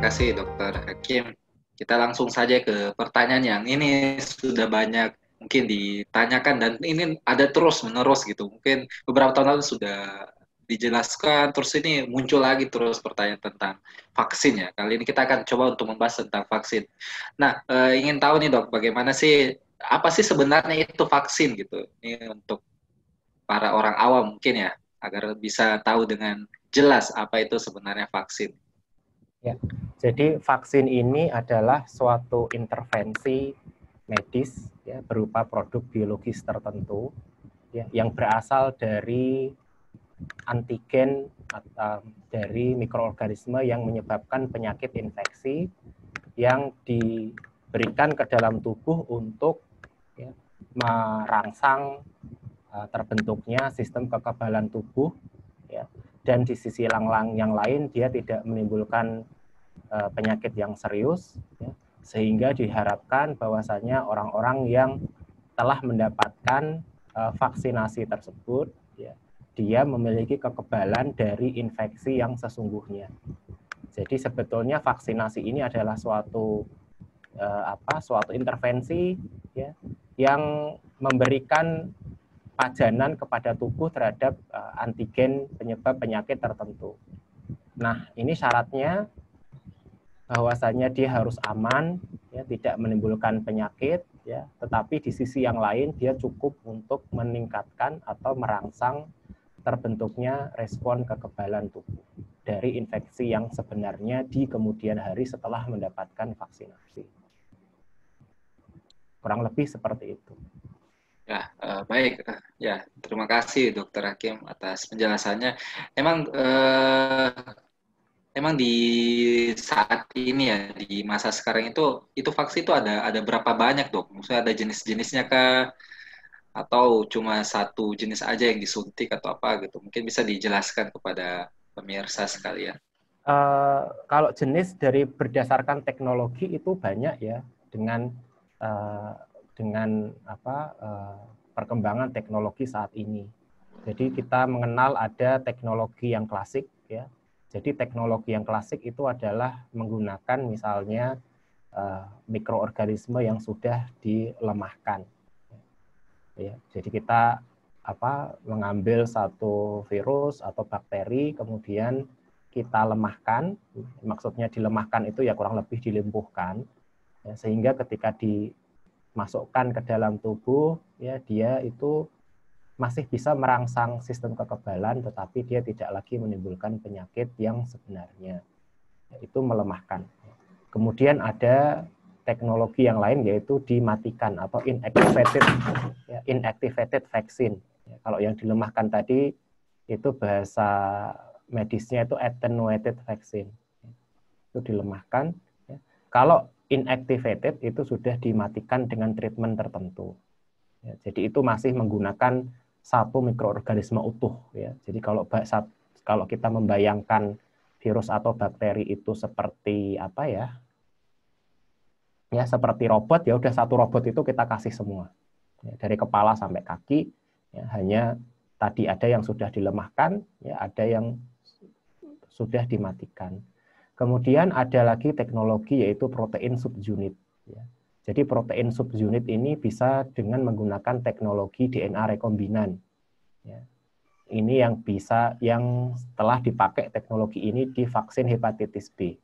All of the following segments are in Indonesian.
kasih Dokter Hakim. Kita langsung saja ke pertanyaan yang ini sudah banyak mungkin ditanyakan dan ini ada terus menerus gitu. Mungkin beberapa tahun lalu sudah dijelaskan, terus ini muncul lagi terus pertanyaan tentang vaksin ya. Kali ini kita akan coba untuk membahas tentang vaksin. Nah, ingin tahu nih Dok, bagaimana sih, apa sih sebenarnya itu vaksin gitu? Ini untuk para orang awam mungkin ya, agar bisa tahu dengan jelas apa itu sebenarnya vaksin. Ya, jadi vaksin ini adalah suatu intervensi medis ya, berupa produk biologis tertentu ya, yang berasal dari antigen dari mikroorganisme yang menyebabkan penyakit infeksi yang diberikan ke dalam tubuh untuk ya, merangsang terbentuknya sistem kekebalan tubuh ya. Dan di sisi yang lain dia tidak menimbulkan penyakit yang serius ya, sehingga diharapkan bahwasanya orang-orang yang telah mendapatkan vaksinasi tersebut ya, dia memiliki kekebalan dari infeksi yang sesungguhnya. Jadi sebetulnya vaksinasi ini adalah suatu intervensi ya, yang memberikan pajanan kepada tubuh terhadap antigen penyebab penyakit tertentu. Nah, ini syaratnya bahwasanya dia harus aman, ya, tidak menimbulkan penyakit, ya, tetapi di sisi yang lain dia cukup untuk meningkatkan atau merangsang terbentuknya respon kekebalan tubuh dari infeksi yang sebenarnya di kemudian hari setelah mendapatkan vaksinasi. Kurang lebih seperti itu. Ya, baik. Ya, terima kasih Dokter Hakim atas penjelasannya. Emang di saat ini ya, di masa sekarang itu vaksin itu ada berapa banyak Dok? Maksudnya ada jenis-jenisnya kah? Atau cuma satu jenis aja yang disuntik atau apa gitu? Mungkin bisa dijelaskan kepada pemirsa sekalian. Kalau jenis dari berdasarkan teknologi itu banyak ya, dengan perkembangan teknologi saat ini. Jadi kita mengenal ada teknologi yang klasik ya. Jadi teknologi yang klasik itu adalah menggunakan misalnya mikroorganisme yang sudah dilemahkan. Ya, jadi kita mengambil satu virus atau bakteri kemudian kita lemahkan, maksudnya dilemahkan itu ya kurang lebih dilumpuhkan, ya, sehingga ketika dimasukkan ke dalam tubuh, ya dia itu masih bisa merangsang sistem kekebalan, tetapi dia tidak lagi menimbulkan penyakit yang sebenarnya, yaitu melemahkan. Kemudian ada teknologi yang lain yaitu dimatikan atau inactivated vaccine. Kalau yang dilemahkan tadi itu bahasa medisnya itu attenuated vaccine. Itu dilemahkan. Kalau inactivated itu sudah dimatikan dengan treatment tertentu. Jadi itu masih menggunakan satu mikroorganisme utuh. Jadi kalau kita membayangkan virus atau bakteri itu seperti apa ya? Ya seperti robot, ya udah satu robot itu kita kasih semua. Dari kepala sampai kaki, ya, hanya tadi ada yang sudah dilemahkan, ya ada yang sudah dimatikan. Kemudian ada lagi teknologi yaitu protein subunit. Ya. Jadi protein subunit ini bisa dengan menggunakan teknologi DNA rekombinan. Ya. Ini yang telah dipakai teknologi ini di vaksin hepatitis B.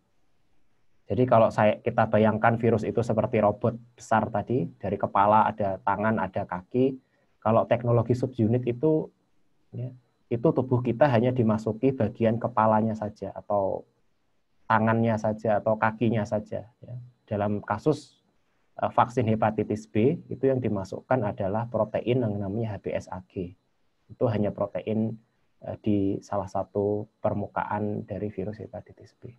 Jadi kalau kita bayangkan virus itu seperti robot besar tadi, dari kepala ada tangan, ada kaki. Kalau teknologi subunit itu, ya, itu tubuh kita hanya dimasuki bagian kepalanya saja, atau tangannya saja, atau kakinya saja. Ya. Dalam kasus vaksin hepatitis B, itu yang dimasukkan adalah protein yang namanya HBsAg. Itu hanya protein di salah satu permukaan dari virus hepatitis B.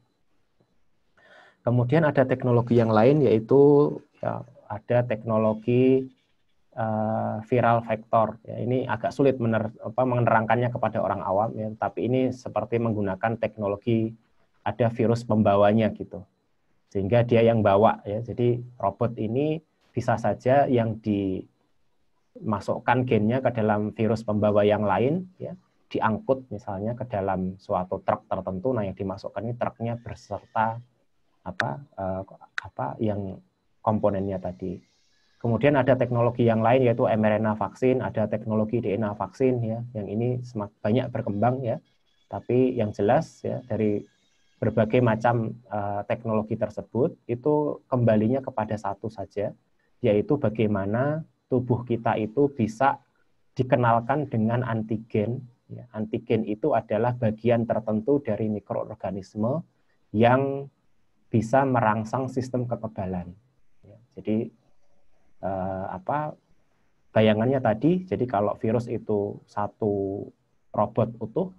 Kemudian ada teknologi yang lain yaitu ya, ada teknologi viral vector. Ya, ini agak sulit menerangkannya kepada orang awam, ya, tapi ini seperti menggunakan teknologi ada virus pembawanya gitu, sehingga dia yang bawa. Ya, jadi robot ini bisa saja yang dimasukkan gennya ke dalam virus pembawa yang lain, ya, diangkut misalnya ke dalam suatu truk tertentu. Nah, yang dimasukkan ini truknya berserta yang komponennya tadi. Kemudian ada teknologi yang lain yaitu mRNA vaksin, ada teknologi DNA vaksin ya, yang ini semakin banyak berkembang ya. Tapi yang jelas ya dari berbagai macam teknologi tersebut itu kembalinya kepada satu saja, yaitu bagaimana tubuh kita itu bisa dikenalkan dengan antigen. Ya, antigen itu adalah bagian tertentu dari mikroorganisme yang bisa merangsang sistem kekebalan. Ya, jadi bayangannya tadi, jadi kalau virus itu satu robot utuh,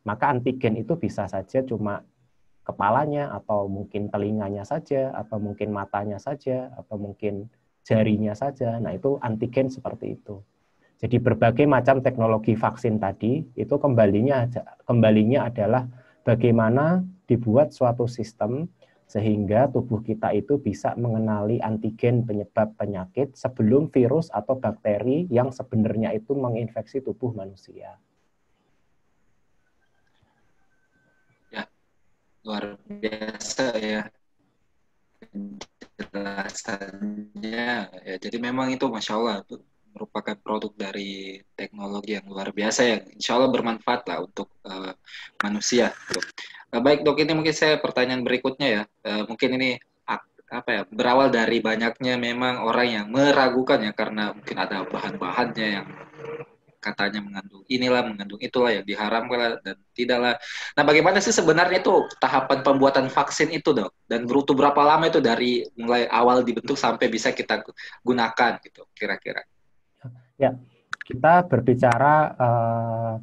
maka antigen itu bisa saja cuma kepalanya, atau mungkin telinganya saja, atau mungkin matanya saja, atau mungkin jarinya saja. Nah, itu antigen seperti itu. Jadi berbagai macam teknologi vaksin tadi, itu kembalinya adalah bagaimana dibuat suatu sistem sehingga tubuh kita itu bisa mengenali antigen penyebab penyakit sebelum virus atau bakteri yang sebenarnya itu menginfeksi tubuh manusia. Ya, luar biasa ya penjelasannya. Ya, jadi memang itu Masya Allah merupakan produk dari teknologi yang luar biasa ya. Insya Allah bermanfaat lah untuk manusia. Baik dok, ini mungkin saya pertanyaan berikutnya ya. Mungkin ini apa ya, berawal dari banyaknya memang orang yang meragukan ya, karena mungkin ada bahan-bahannya yang katanya mengandung inilah, mengandung itulah, yang diharamkan lah, dan tidaklah. Nah, bagaimana sih sebenarnya itu tahapan pembuatan vaksin itu dok? Dan butuh berapa lama itu dari mulai awal dibentuk sampai bisa kita gunakan gitu kira-kira? Ya, kita berbicara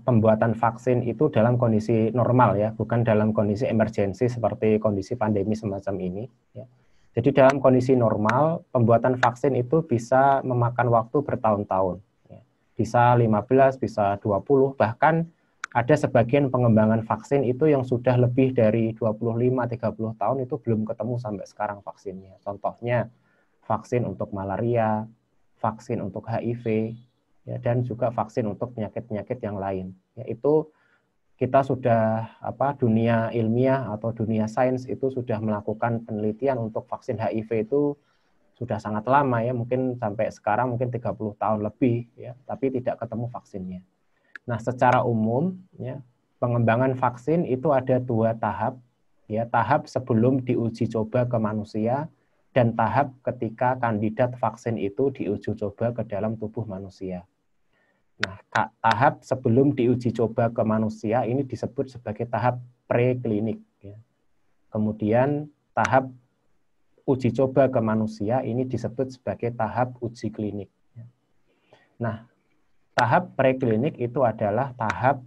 pembuatan vaksin itu dalam kondisi normal ya, bukan dalam kondisi emergensi seperti kondisi pandemi semacam ini. Ya. Jadi dalam kondisi normal, pembuatan vaksin itu bisa memakan waktu bertahun-tahun. Ya. Bisa 15, bisa 20, bahkan ada sebagian pengembangan vaksin itu yang sudah lebih dari 25-30 tahun itu belum ketemu sampai sekarang vaksinnya. Contohnya vaksin untuk malaria, vaksin untuk HIV, ya, dan juga vaksin untuk penyakit-penyakit yang lain. Yaitu kita sudah dunia ilmiah atau dunia sains itu sudah melakukan penelitian untuk vaksin HIV itu sudah sangat lama ya, mungkin sampai sekarang mungkin 30 tahun lebih ya, tapi tidak ketemu vaksinnya. Nah, secara umum ya, pengembangan vaksin itu ada dua tahap ya, tahap sebelum diuji coba ke manusia dan tahap ketika kandidat vaksin itu diuji coba ke dalam tubuh manusia. Nah, tahap sebelum diuji coba ke manusia ini disebut sebagai tahap preklinik. Ya. Kemudian tahap uji coba ke manusia ini disebut sebagai tahap uji klinik. Ya. Nah, tahap preklinik itu adalah tahap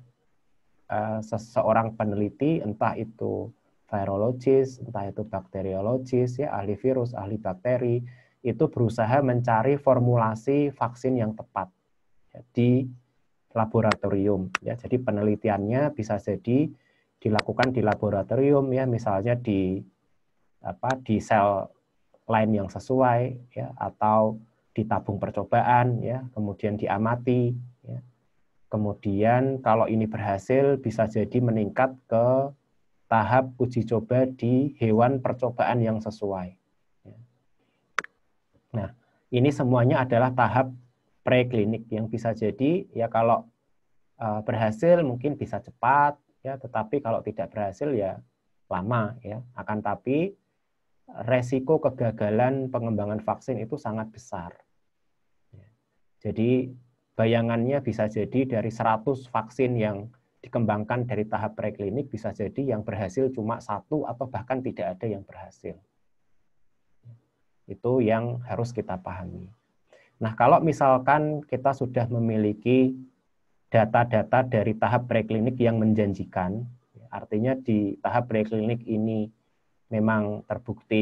seseorang peneliti, entah itu virologis, entah itu bakteriologis, ya, ahli virus, ahli bakteri, itu berusaha mencari formulasi vaksin yang tepat ya, di laboratorium. Ya. Jadi penelitiannya bisa jadi dilakukan di laboratorium, ya, misalnya di sel line yang sesuai, ya, atau di tabung percobaan, ya, kemudian diamati. Ya. Kemudian kalau ini berhasil bisa jadi meningkat ke tahap uji coba di hewan percobaan yang sesuai. Nah, ini semuanya adalah tahap preklinik yang bisa jadi ya kalau berhasil mungkin bisa cepat ya, tetapi kalau tidak berhasil ya lama ya. Akan tapi resiko kegagalan pengembangan vaksin itu sangat besar. Jadi bayangannya bisa jadi dari 100 vaksin yang dikembangkan dari tahap preklinik bisa jadi yang berhasil cuma 1 atau bahkan tidak ada yang berhasil. Itu yang harus kita pahami. Nah, kalau misalkan kita sudah memiliki data-data dari tahap preklinik yang menjanjikan, artinya di tahap preklinik ini memang terbukti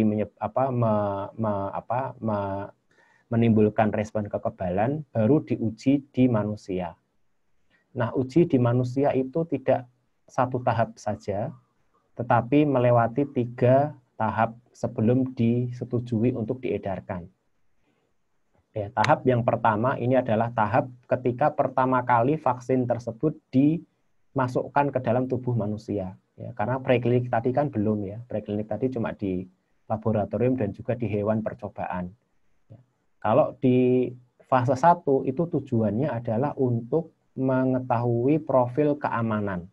menimbulkan respon kekebalan, baru diuji di manusia. Nah, uji di manusia itu tidak satu tahap saja, tetapi melewati 3 tahap sebelum disetujui untuk diedarkan. Ya, tahap yang pertama ini adalah tahap ketika pertama kali vaksin tersebut dimasukkan ke dalam tubuh manusia. Ya, karena preklinik tadi kan belum ya, preklinik tadi cuma di laboratorium dan juga di hewan percobaan. Kalau di fase 1 itu tujuannya adalah untuk mengetahui profil keamanan.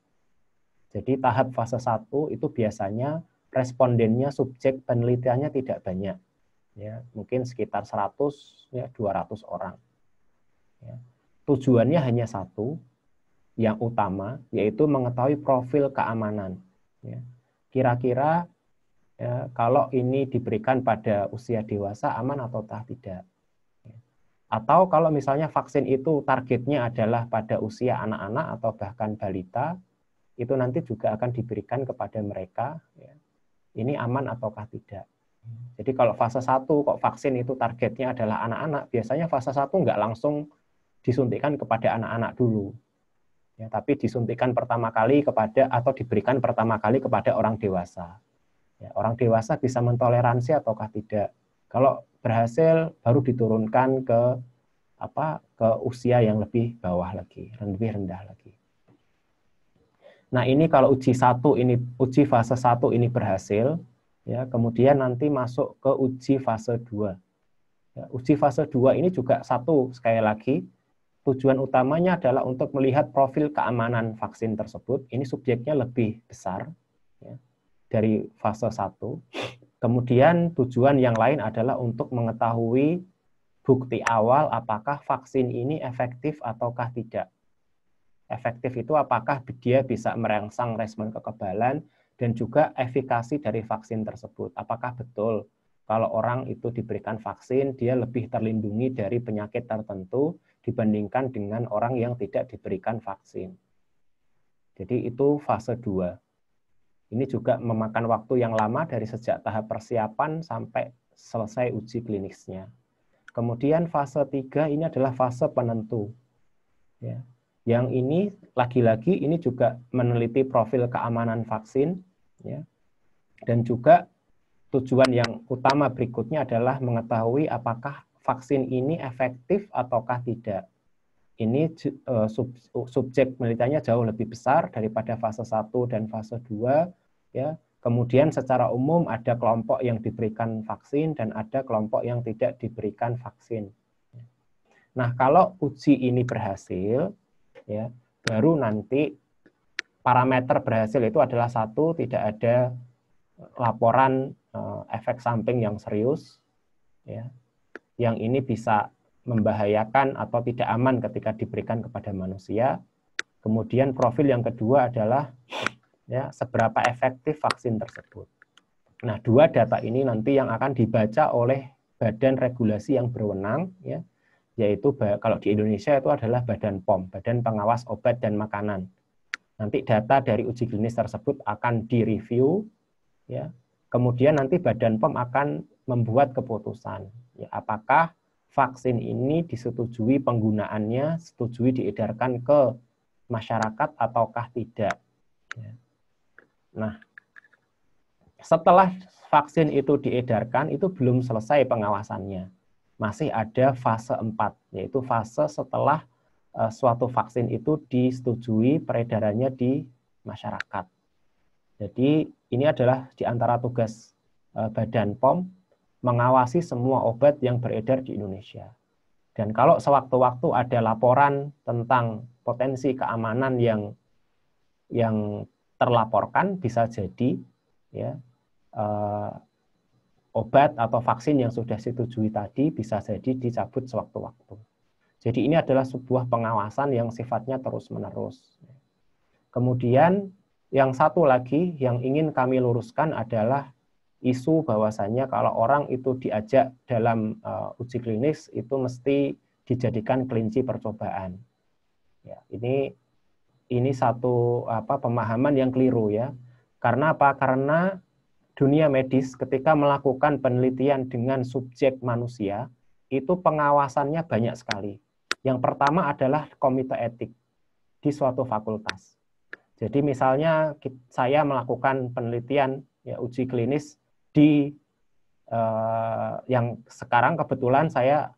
Jadi tahap fase 1 itu biasanya respondennya, subjek penelitiannya tidak banyak. Ya, mungkin sekitar 100 ya 200 orang. Ya. Tujuannya hanya satu, yang utama, yaitu mengetahui profil keamanan. Ya. Kira-kira ya, kalau ini diberikan pada usia dewasa aman atau tidak. Atau kalau misalnya vaksin itu targetnya adalah pada usia anak-anak atau bahkan balita, itu nanti juga akan diberikan kepada mereka. Ya. Ini aman ataukah tidak. Jadi kalau fase 1 kok vaksin itu targetnya adalah anak-anak, biasanya fase 1 nggak langsung disuntikan kepada anak-anak dulu. Ya, tapi disuntikan pertama kali kepada atau diberikan pertama kali kepada orang dewasa. Ya, orang dewasa bisa mentoleransi ataukah tidak. Kalau berhasil baru diturunkan ke usia yang lebih bawah lagi, lebih rendah lagi. Nah, ini kalau uji fase 1 ini berhasil, ya, kemudian nanti masuk ke uji fase 2. Ya, uji fase 2 ini juga sekali lagi, tujuan utamanya adalah untuk melihat profil keamanan vaksin tersebut. Ini subjeknya lebih besar ya, dari fase 1. Kemudian tujuan yang lain adalah untuk mengetahui bukti awal apakah vaksin ini efektif ataukah tidak. Efektif itu apakah dia bisa merangsang respon kekebalan dan juga efikasi dari vaksin tersebut. Apakah betul kalau orang itu diberikan vaksin, dia lebih terlindungi dari penyakit tertentu dibandingkan dengan orang yang tidak diberikan vaksin. Jadi itu fase 2. Ini juga memakan waktu yang lama dari sejak tahap persiapan sampai selesai uji klinisnya. Kemudian fase 3 ini adalah fase penentu. Ya. Yang ini lagi-lagi ini juga meneliti profil keamanan vaksin, ya. Dan juga tujuan yang utama berikutnya adalah mengetahui apakah vaksin ini efektif ataukah tidak. Ini subjek penelitiannya jauh lebih besar daripada fase 1 dan fase 2. Ya. Kemudian secara umum ada kelompok yang diberikan vaksin dan ada kelompok yang tidak diberikan vaksin. Nah, kalau uji ini berhasil, ya, baru nanti parameter berhasil itu adalah 1, tidak ada laporan efek samping yang serius, ya, yang ini bisa membahayakan atau tidak aman ketika diberikan kepada manusia. Kemudian profil yang kedua adalah ya, seberapa efektif vaksin tersebut. Nah, 2 data ini nanti yang akan dibaca oleh badan regulasi yang berwenang, ya, yaitu kalau di Indonesia itu adalah Badan POM, Badan Pengawas Obat dan Makanan. Nanti data dari uji klinis tersebut akan direview, ya. Kemudian nanti Badan POM akan membuat keputusan, ya, apakah vaksin ini disetujui penggunaannya, setujui diedarkan ke masyarakat ataukah tidak. Ya. Nah, setelah vaksin itu diedarkan, itu belum selesai pengawasannya. Masih ada fase 4, yaitu fase setelah suatu vaksin itu disetujui peredarannya di masyarakat. Jadi ini adalah di antara tugas Badan POM mengawasi semua obat yang beredar di Indonesia. Dan kalau sewaktu-waktu ada laporan tentang potensi keamanan yang terlaporkan, bisa jadi ya obat atau vaksin yang sudah disetujui tadi bisa jadi dicabut sewaktu-waktu. Jadi ini adalah sebuah pengawasan yang sifatnya terus-menerus. Kemudian yang satu lagi yang ingin kami luruskan adalah isu bahwasannya kalau orang itu diajak dalam uji klinis itu mesti dijadikan kelinci percobaan. Ya, ini satu pemahaman yang keliru ya. Karena apa? Karena dunia medis ketika melakukan penelitian dengan subjek manusia, itu pengawasannya banyak sekali. Yang pertama adalah komite etik di suatu fakultas. Jadi misalnya saya melakukan penelitian ya, uji klinis di yang sekarang kebetulan saya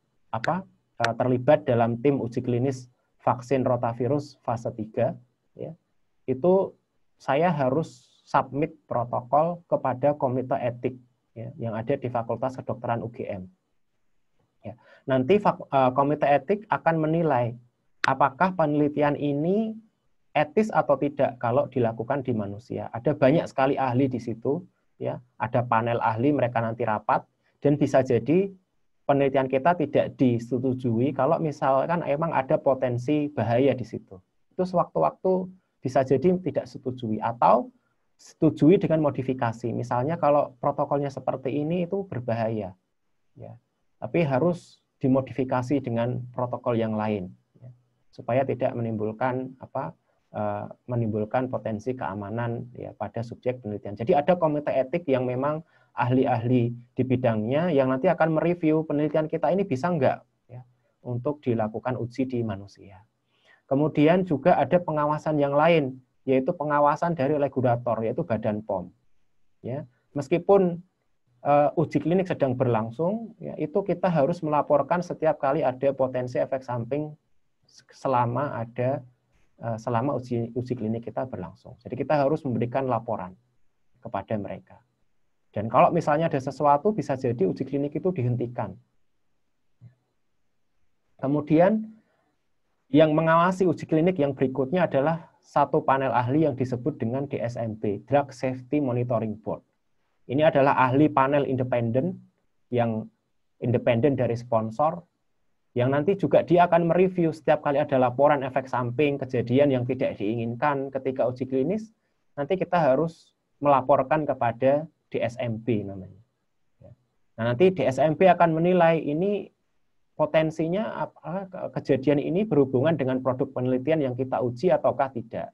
terlibat dalam tim uji klinis vaksin rotavirus fase 3, ya, itu saya harus submit protokol kepada komite etik ya, yang ada di Fakultas Kedokteran UGM. Ya. Nanti komite etik akan menilai apakah penelitian ini etis atau tidak kalau dilakukan di manusia. Ada banyak sekali ahli di situ, ya. Ada panel ahli, mereka nanti rapat, dan bisa jadi penelitian kita tidak disetujui kalau misalkan emang ada potensi bahaya di situ. Itu sewaktu-waktu bisa jadi tidak setujui, atau setujui dengan modifikasi. Misalnya kalau protokolnya seperti ini itu berbahaya, ya. Tapi harus dimodifikasi dengan protokol yang lain, ya, supaya tidak menimbulkan menimbulkan potensi keamanan, ya, pada subjek penelitian. Jadi ada komite etik yang memang ahli-ahli di bidangnya yang nanti akan mereview penelitian kita ini bisa enggak, ya, untuk dilakukan uji di manusia. Kemudian juga ada pengawasan yang lain, yaitu pengawasan dari regulator, yaitu Badan POM. Ya, meskipun uji klinik sedang berlangsung, ya, itu kita harus melaporkan setiap kali ada potensi efek samping selama uji klinik kita berlangsung. Jadi kita harus memberikan laporan kepada mereka. Dan kalau misalnya ada sesuatu, bisa jadi uji klinik itu dihentikan. Kemudian yang mengawasi uji klinik yang berikutnya adalah satu panel ahli yang disebut dengan DSMB, Drug Safety Monitoring Board. Ini adalah ahli panel independen yang independen dari sponsor, yang nanti juga dia akan mereview setiap kali ada laporan efek samping, kejadian yang tidak diinginkan ketika uji klinis, nanti kita harus melaporkan kepada DSMB namanya. Nah, nanti DSMB akan menilai ini potensinya kejadian ini berhubungan dengan produk penelitian yang kita uji ataukah tidak.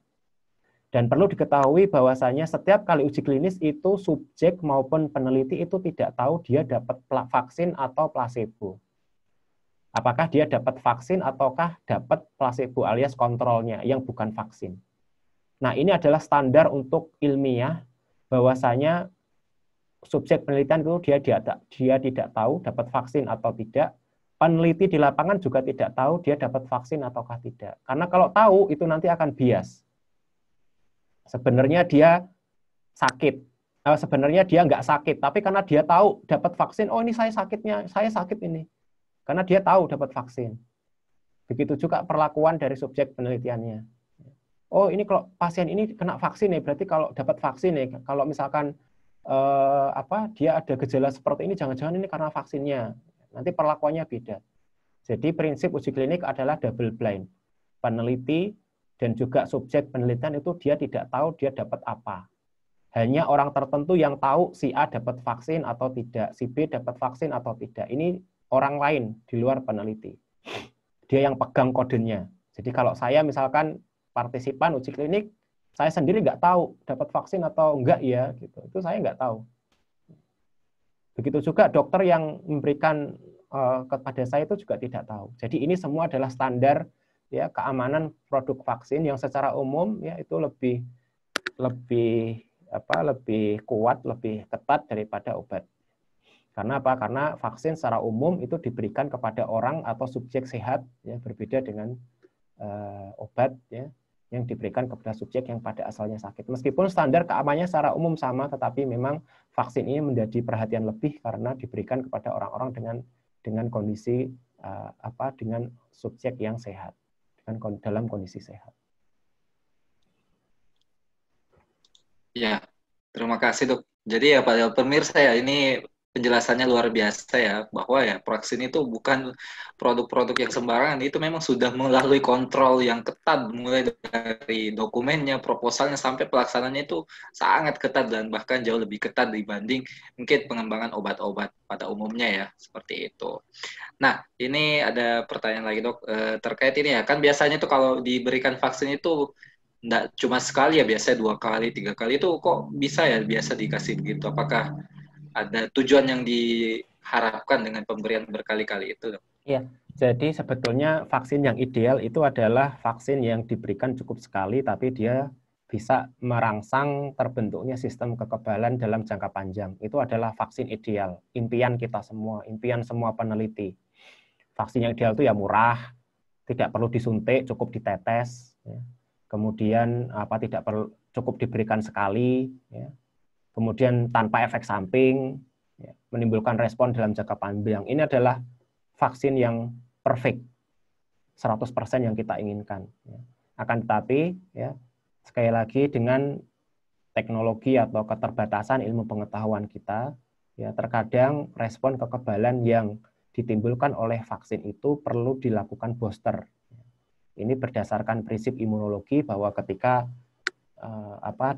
Dan perlu diketahui bahwasanya setiap kali uji klinis itu subjek maupun peneliti itu tidak tahu dia dapat vaksin atau placebo. Apakah dia dapat vaksin ataukah dapat placebo alias kontrolnya yang bukan vaksin. Nah, ini adalah standar untuk ilmiah bahwasanya subjek penelitian itu dia tidak tahu dapat vaksin atau tidak. Peneliti di lapangan juga tidak tahu dia dapat vaksin ataukah tidak. Karena kalau tahu itu nanti akan bias. Sebenarnya dia sakit, sebenarnya dia nggak sakit, tapi karena dia tahu dapat vaksin, oh ini saya sakit ini, karena dia tahu dapat vaksin. Begitu juga perlakuan dari subjek penelitiannya. Oh ini kalau pasien ini kena vaksin nih, berarti kalau dapat vaksin nih, kalau misalkan dia ada gejala seperti ini, jangan-jangan ini karena vaksinnya. Nanti perlakuannya beda. Jadi prinsip uji klinik adalah double blind. Peneliti dan juga subjek penelitian itu dia tidak tahu dia dapat apa. Hanya orang tertentu yang tahu si A dapat vaksin atau tidak, si B dapat vaksin atau tidak. Ini orang lain di luar peneliti. Dia yang pegang kodenya. Jadi kalau saya misalkan partisipan uji klinik, saya sendiri nggak tahu dapat vaksin atau enggak ya, gitu. Itu saya nggak tahu. Begitu juga dokter yang memberikan kepada saya itu juga tidak tahu. Jadi ini semua adalah standar, ya, keamanan produk vaksin yang secara umum, ya, itu lebih kuat, lebih ketat daripada obat. Karena apa? Karena vaksin secara umum itu diberikan kepada orang atau subjek sehat, ya, berbeda dengan obat, ya, yang diberikan kepada subjek yang pada asalnya sakit. Meskipun standar keamanannya secara umum sama, tetapi memang vaksin ini menjadi perhatian lebih karena diberikan kepada orang-orang dengan kondisi dengan subjek yang sehat, dalam kondisi sehat. Ya, terima kasih dok. Jadi ya pada pemirsa ya, ini penjelasannya luar biasa ya, bahwa ya vaksin itu bukan produk-produk yang sembarangan, itu memang sudah melalui kontrol yang ketat, mulai dari dokumennya, proposalnya, sampai pelaksananya itu sangat ketat dan bahkan jauh lebih ketat dibanding mungkin pengembangan obat-obat pada umumnya ya, seperti itu. Nah, ini ada pertanyaan lagi dok, terkait ini ya, kan biasanya tuh kalau diberikan vaksin itu nggak cuma sekali ya, biasanya 2 kali, 3 kali, itu kok bisa ya biasa dikasih begitu? Apakah ada tujuan yang diharapkan dengan pemberian berkali-kali itu? Iya, jadi sebetulnya vaksin yang ideal itu adalah vaksin yang diberikan cukup sekali, tapi dia bisa merangsang terbentuknya sistem kekebalan dalam jangka panjang. Itu adalah vaksin ideal, impian kita semua, impian semua peneliti. Vaksin yang ideal itu ya murah, tidak perlu disuntik, cukup ditetes, ya. Kemudian tidak perlu, cukup diberikan sekali, ya. Kemudian tanpa efek samping, ya, menimbulkan respon dalam jangka panjang. Ini adalah vaksin yang perfect, 100% yang kita inginkan. Ya. Akan tetapi, ya, sekali lagi dengan teknologi atau keterbatasan ilmu pengetahuan kita, ya, terkadang respon kekebalan yang ditimbulkan oleh vaksin itu perlu dilakukan booster. Ini berdasarkan prinsip imunologi bahwa ketika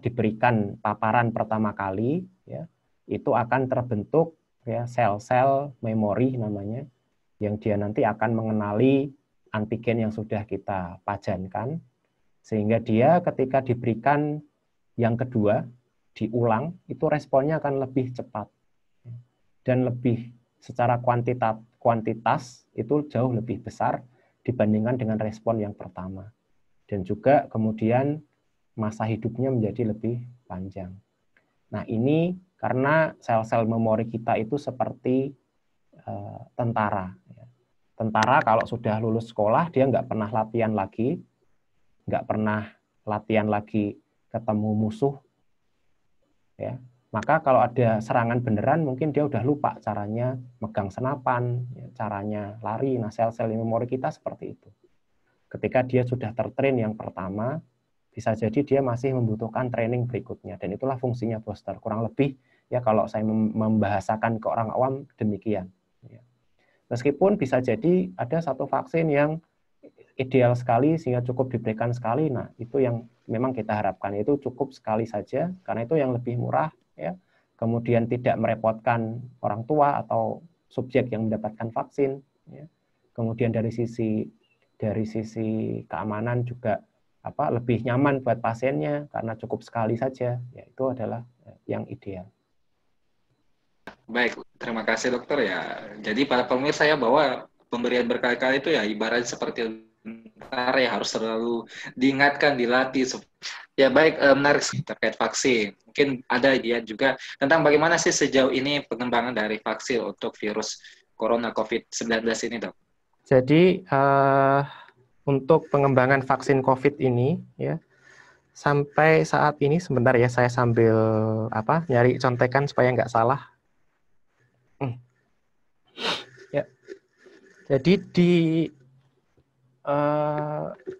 diberikan paparan pertama kali, ya, itu akan terbentuk, ya, sel-sel memori namanya, yang dia nanti akan mengenali antigen yang sudah kita pajankan, sehingga dia ketika diberikan yang kedua, diulang, itu responnya akan lebih cepat. Dan lebih secara kuantitas itu jauh lebih besar dibandingkan dengan respon yang pertama. Dan juga kemudian masa hidupnya menjadi lebih panjang. Nah, ini karena sel-sel memori kita itu seperti tentara. Tentara kalau sudah lulus sekolah, dia nggak pernah latihan lagi, ketemu musuh, ya. Maka kalau ada serangan beneran, mungkin dia udah lupa caranya megang senapan, ya, caranya lari. Nah, sel-sel memori kita seperti itu. Ketika dia sudah tertrain yang pertama, bisa jadi dia masih membutuhkan training berikutnya. Dan itulah fungsinya booster. Kurang lebih, ya, kalau saya membahasakan ke orang awam, demikian. Meskipun bisa jadi ada satu vaksin yang ideal sekali sehingga cukup diberikan sekali. Nah, itu yang memang kita harapkan, itu cukup sekali saja karena itu yang lebih murah, ya. Kemudian tidak merepotkan orang tua atau subjek yang mendapatkan vaksin, ya. Kemudian dari sisi keamanan juga lebih nyaman buat pasiennya karena cukup sekali saja. Ya, itu adalah yang ideal. Baik, terima kasih dokter ya. Jadi para pemirsa ya, bahwa pemberian berkali-kali itu ya ibarat seperti tentara ya, harus selalu diingatkan, dilatih. Ya baik, menarik terkait vaksin. Mungkin ada idea juga tentang bagaimana sih sejauh ini pengembangan dari vaksin untuk virus corona COVID-19 ini, dok? Jadi untuk pengembangan vaksin COVID ini, ya, sampai saat ini, sebentar ya, saya sambil nyari contekan supaya nggak salah. Ya. Jadi di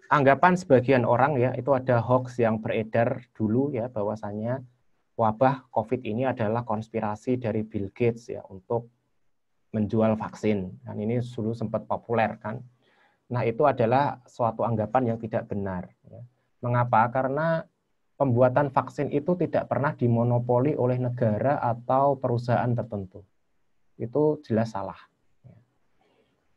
anggapan sebagian orang, ya, itu ada hoax yang beredar dulu, ya, bahwasanya wabah COVID ini adalah konspirasi dari Bill Gates, ya, untuk menjual vaksin. Dan ini dulu sempat populer, kan. Nah, itu adalah suatu anggapan yang tidak benar. Ya. Mengapa? Karena pembuatan vaksin itu tidak pernah dimonopoli oleh negara atau perusahaan tertentu. Itu jelas salah.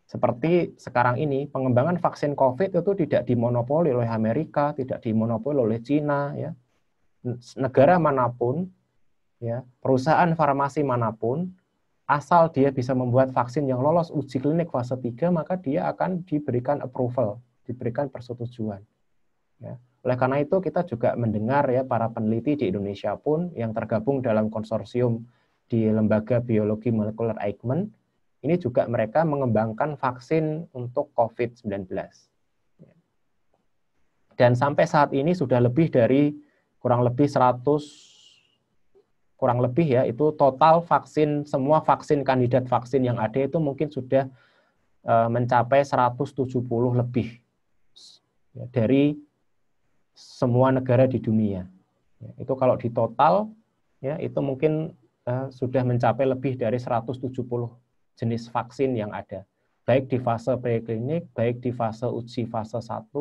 Seperti sekarang ini, pengembangan vaksin COVID itu tidak dimonopoli oleh Amerika, tidak dimonopoli oleh Cina, ya. Negara manapun, ya, perusahaan farmasi manapun, asal dia bisa membuat vaksin yang lolos uji klinik fase 3, maka dia akan diberikan approval, diberikan persetujuan. Ya. Oleh karena itu, kita juga mendengar, ya, para peneliti di Indonesia pun yang tergabung dalam konsorsium di Lembaga Biologi Molekuler Eijkman, ini juga mereka mengembangkan vaksin untuk COVID-19. Dan sampai saat ini sudah lebih dari kurang lebih ya, itu total vaksin, semua vaksin, kandidat vaksin yang ada itu mungkin sudah mencapai 170 lebih, ya, dari semua negara di dunia. Ya, itu kalau di total, ya, itu mungkin sudah mencapai lebih dari 170 jenis vaksin yang ada, baik di fase preklinik, baik di fase uji fase 1,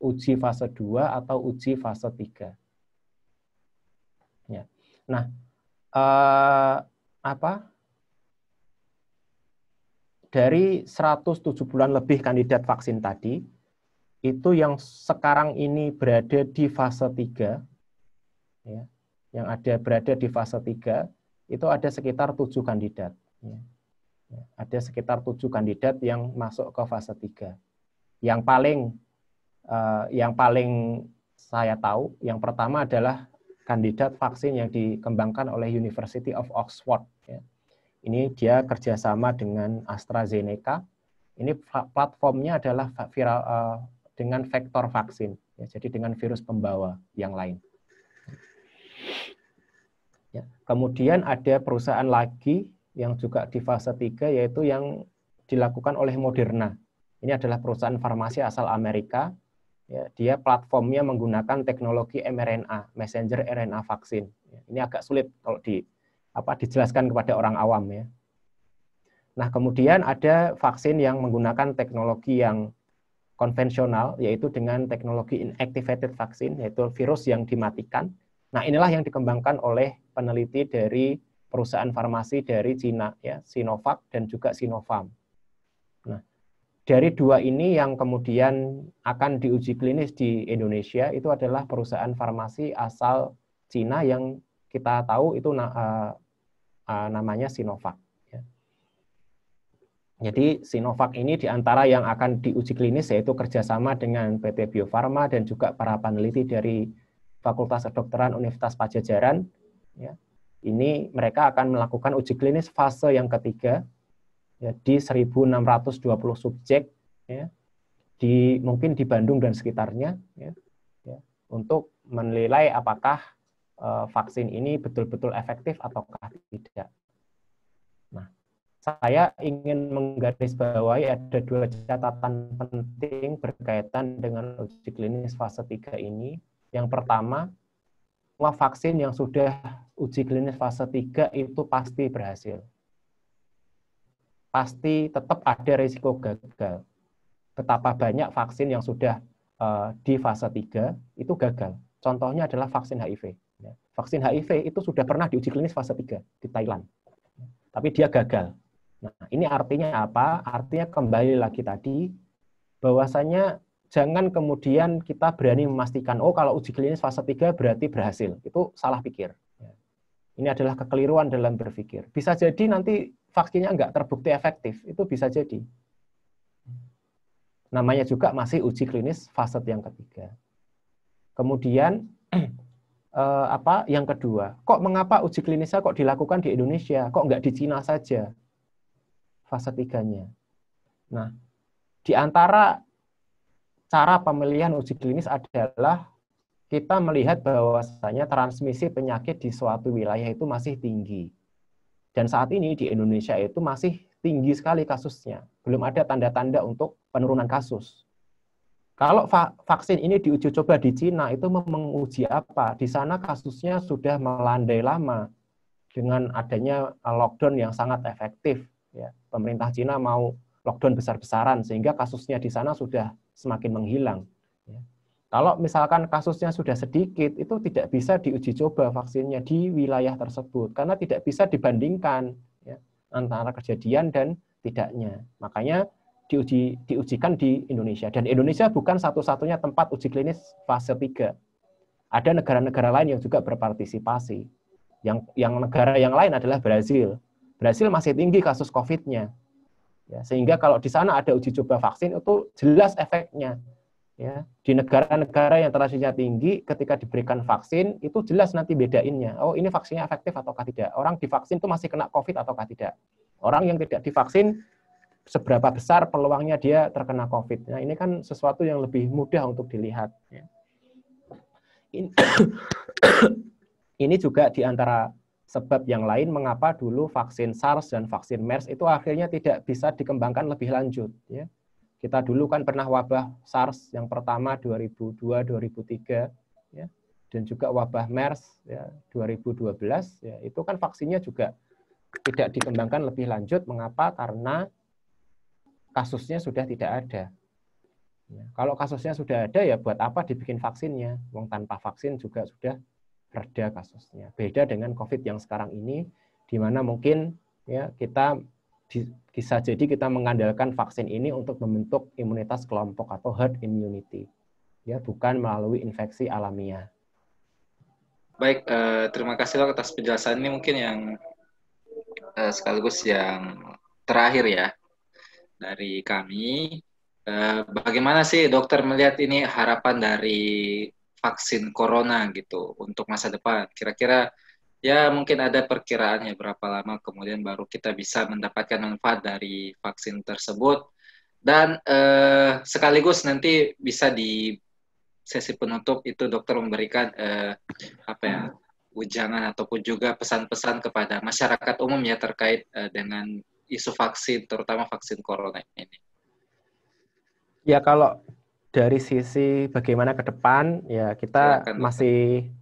uji fase 2, atau uji fase 3. Ya. Nah, dari 170-an lebih kandidat vaksin tadi, itu yang sekarang ini berada di fase 3, ya, yang berada di fase 3, itu ada sekitar 7 kandidat. Ya. Ada sekitar 7 kandidat yang masuk ke fase 3. Yang paling saya tahu, yang pertama adalah kandidat vaksin yang dikembangkan oleh University of Oxford. Ya. Ini dia kerjasama dengan AstraZeneca. Ini platformnya adalah dengan vektor vaksin, ya, jadi dengan virus pembawa yang lain. Ya. Kemudian ada perusahaan lagi yang juga di fase 3, yaitu yang dilakukan oleh Moderna. Ini adalah perusahaan farmasi asal Amerika. Ya, dia platformnya menggunakan teknologi mRNA, messenger RNA vaksin. Ini agak sulit kalau dijelaskan kepada orang awam ya. Nah, kemudian ada vaksin yang menggunakan teknologi yang konvensional, yaitu dengan teknologi inactivated vaksin, yaitu virus yang dimatikan. Nah, inilah yang dikembangkan oleh peneliti dari perusahaan farmasi dari Cina, ya, Sinovac dan juga Sinopharm. Nah, dari dua ini yang kemudian akan diuji klinis di Indonesia itu adalah perusahaan farmasi asal Cina yang kita tahu itu namanya Sinovac. Jadi Sinovac ini diantara yang akan diuji klinis yaitu kerjasama dengan PT Bio Farma dan juga para peneliti dari Fakultas Kedokteran Universitas Padjadjaran. Ya. Ini mereka akan melakukan uji klinis fase yang ketiga, ya, di 1.620 subjek, ya, mungkin di Bandung dan sekitarnya, ya, untuk menilai apakah vaksin ini betul-betul efektif ataukah tidak. Nah, saya ingin menggarisbawahi ada dua catatan penting berkaitan dengan uji klinis fase 3 ini. Yang pertama, semua vaksin yang sudah uji klinis fase 3 itu pasti berhasil. Pasti tetap ada risiko gagal. Betapa banyak vaksin yang sudah di fase 3 itu gagal. Contohnya adalah vaksin HIV. Vaksin HIV itu sudah pernah diuji klinis fase 3 di Thailand. Tapi dia gagal. Nah, ini artinya apa? Artinya kembali lagi tadi, bahwasanya jangan kemudian kita berani memastikan, oh kalau uji klinis fase 3 berarti berhasil. Itu salah pikir. Ini adalah kekeliruan dalam berpikir. Bisa jadi nanti vaksinnya nggak terbukti efektif, itu bisa jadi. Namanya juga masih uji klinis fase yang ketiga. Kemudian yang kedua, mengapa uji klinisnya kok dilakukan di Indonesia, kok nggak di Cina saja fase 3-nya? Nah, di antara cara pemilihan uji klinis adalah kita melihat bahwasanya transmisi penyakit di suatu wilayah itu masih tinggi. Dan saat ini di Indonesia itu masih tinggi sekali kasusnya. Belum ada tanda-tanda untuk penurunan kasus. Kalau vaksin ini diuji coba di Cina, itu menguji apa? Di sana kasusnya sudah melandai lama dengan adanya lockdown yang sangat efektif. Ya, pemerintah Cina mau lockdown besar-besaran, sehingga kasusnya di sana sudah semakin menghilang. Ya. Kalau misalkan kasusnya sudah sedikit, itu tidak bisa diuji coba vaksinnya di wilayah tersebut, karena tidak bisa dibandingkan ya, antara kejadian dan tidaknya. Makanya diujikan di Indonesia. Dan Indonesia bukan satu-satunya tempat uji klinis fase 3. Ada negara-negara lain yang juga berpartisipasi. Yang negara yang lain adalah Brazil. Brazil masih tinggi kasus COVID-nya. Ya, sehingga kalau di sana ada uji coba vaksin, itu jelas efeknya. Ya, di negara-negara yang transmisinya tinggi, ketika diberikan vaksin, itu jelas nanti bedainnya. Oh, ini vaksinnya efektif ataukah tidak. Orang divaksin itu masih kena COVID ataukah tidak. Orang yang tidak divaksin, seberapa besar peluangnya dia terkena COVID. Nah, ini kan sesuatu yang lebih mudah untuk dilihat. Ini juga di antara sebab yang lain mengapa dulu vaksin SARS dan vaksin MERS itu akhirnya tidak bisa dikembangkan lebih lanjut. Ya. Kita dulu kan pernah wabah SARS yang pertama 2002-2003, ya, dan juga wabah MERS ya, 2012. Ya, itu kan vaksinnya juga tidak dikembangkan lebih lanjut. Mengapa? Karena kasusnya sudah tidak ada. Ya, kalau kasusnya sudah ada, ya buat apa dibikin vaksinnya? Wong tanpa vaksin juga sudah reda kasusnya. Beda dengan COVID yang sekarang ini, di mana mungkin ya kita bisa jadi kita mengandalkan vaksin ini untuk membentuk imunitas kelompok atau herd immunity, ya bukan melalui infeksi alamiah. Baik, terima kasih dok atas penjelasan ini, mungkin yang sekaligus yang terakhir ya dari kami. Bagaimana sih dokter melihat ini harapan dari vaksin corona gitu untuk masa depan? Kira-kira ya mungkin ada perkiraannya berapa lama kemudian baru kita bisa mendapatkan manfaat dari vaksin tersebut. Dan sekaligus nanti bisa di sesi penutup itu dokter memberikan ujangan ataupun juga pesan-pesan kepada masyarakat umum ya terkait dengan isu vaksin, terutama vaksin corona ini? Ya kalau dari sisi bagaimana ke depan, ya Silakan dokter.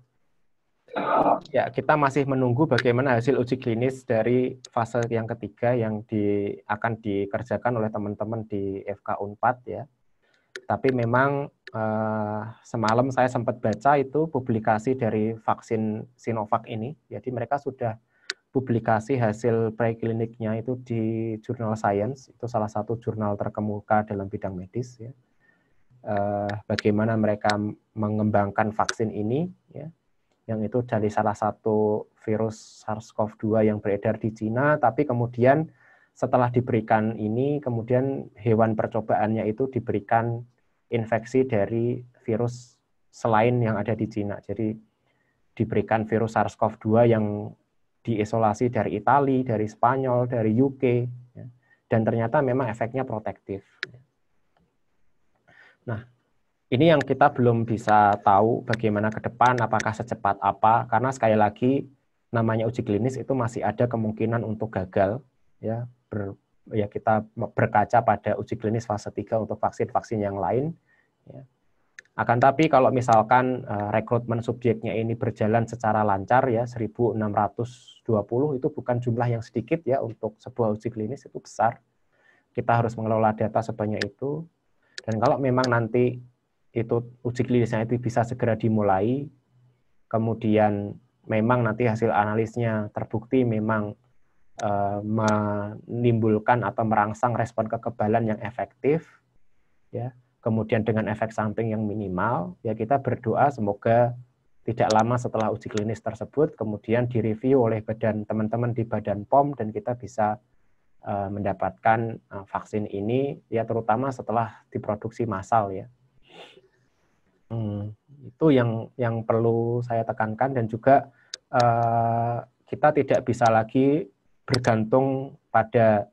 kita masih menunggu bagaimana hasil uji klinis dari fase yang ketiga yang akan dikerjakan oleh teman-teman di FK Unpad ya. Tapi memang semalam saya sempat baca itu publikasi dari vaksin Sinovac ini. Jadi mereka sudah publikasi hasil prekliniknya itu di Jurnal Science, itu salah satu jurnal terkemuka dalam bidang medis ya. Bagaimana mereka mengembangkan vaksin ini ya, yang itu dari salah satu virus SARS-CoV-2 yang beredar di Cina, tapi kemudian setelah diberikan ini, kemudian hewan percobaannya itu diberikan infeksi dari virus selain yang ada di Cina. Jadi diberikan virus SARS-CoV-2 yang diisolasi dari Italia, dari Spanyol, dari UK, ya. Dan ternyata memang efeknya protektif. Nah, ini yang kita belum bisa tahu bagaimana ke depan, apakah secepat apa, karena sekali lagi namanya uji klinis itu masih ada kemungkinan untuk gagal, ya, kita berkaca pada uji klinis fase 3 untuk vaksin-vaksin yang lain. Ya. Akan tapi kalau misalkan rekrutmen subjeknya ini berjalan secara lancar ya 1.620 itu bukan jumlah yang sedikit ya untuk sebuah uji klinis, itu besar. Kita harus mengelola data sebanyak itu. Dan kalau memang nanti itu uji klinisnya itu bisa segera dimulai, kemudian memang nanti hasil analisnya terbukti memang menimbulkan atau merangsang respon kekebalan yang efektif, ya. Kemudian dengan efek samping yang minimal, ya kita berdoa semoga tidak lama setelah uji klinis tersebut, kemudian direview oleh teman-teman di Badan POM, dan kita bisa mendapatkan vaksin ini, ya terutama setelah diproduksi massal ya. Itu yang perlu saya tekankan, dan juga kita tidak bisa lagi bergantung pada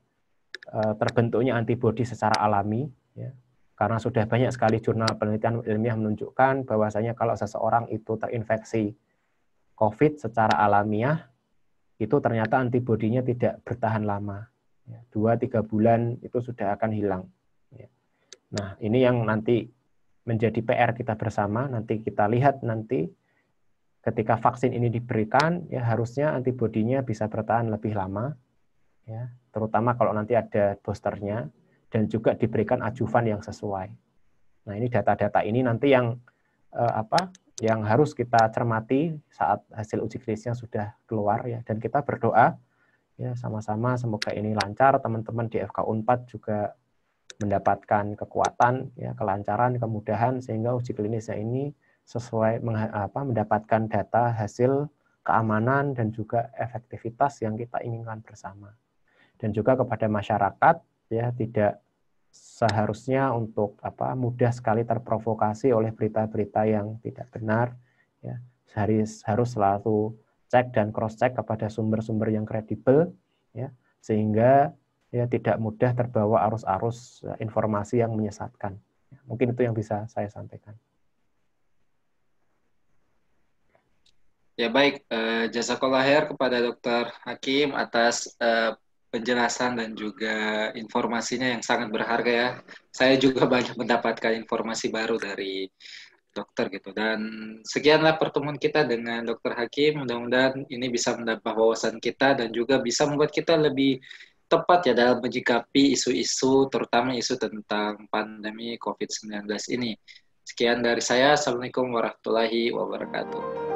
terbentuknya antibodi secara alami, ya. Karena sudah banyak sekali jurnal penelitian ilmiah menunjukkan bahwasanya kalau seseorang itu terinfeksi COVID secara alamiah, itu ternyata antibodinya tidak bertahan lama. 2-3 bulan itu sudah akan hilang. Nah, ini yang nanti menjadi PR kita bersama. Nanti kita lihat nanti ketika vaksin ini diberikan, ya harusnya antibodinya bisa bertahan lebih lama, ya, terutama kalau nanti ada boosternya, dan juga diberikan adjuvan yang sesuai. Nah, ini data-data ini nanti yang yang harus kita cermati saat hasil uji klinisnya sudah keluar ya, dan kita berdoa ya sama-sama semoga ini lancar, teman-teman di FK Unpad juga mendapatkan kekuatan ya, kelancaran, kemudahan sehingga uji klinisnya ini sesuai mendapatkan data hasil keamanan dan juga efektivitas yang kita inginkan bersama. Dan juga kepada masyarakat ya, tidak seharusnya untuk mudah sekali terprovokasi oleh berita-berita yang tidak benar ya. Harus selalu cek dan cross check kepada sumber-sumber yang kredibel ya, sehingga ya tidak mudah terbawa arus-arus informasi yang menyesatkan. Mungkin itu yang bisa saya sampaikan. Ya baik, jazakallah khair kepada Dr. Hakim atas penjelasan dan juga informasinya yang sangat berharga ya. Saya juga banyak mendapatkan informasi baru dari dokter gitu. Dan sekianlah pertemuan kita dengan Dr. Hakim. Mudah-mudahan ini bisa menambah wawasan kita dan juga bisa membuat kita lebih tepat ya dalam menyikapi isu-isu, terutama isu tentang pandemi COVID-19 ini. Sekian dari saya. Assalamualaikum warahmatullahi wabarakatuh.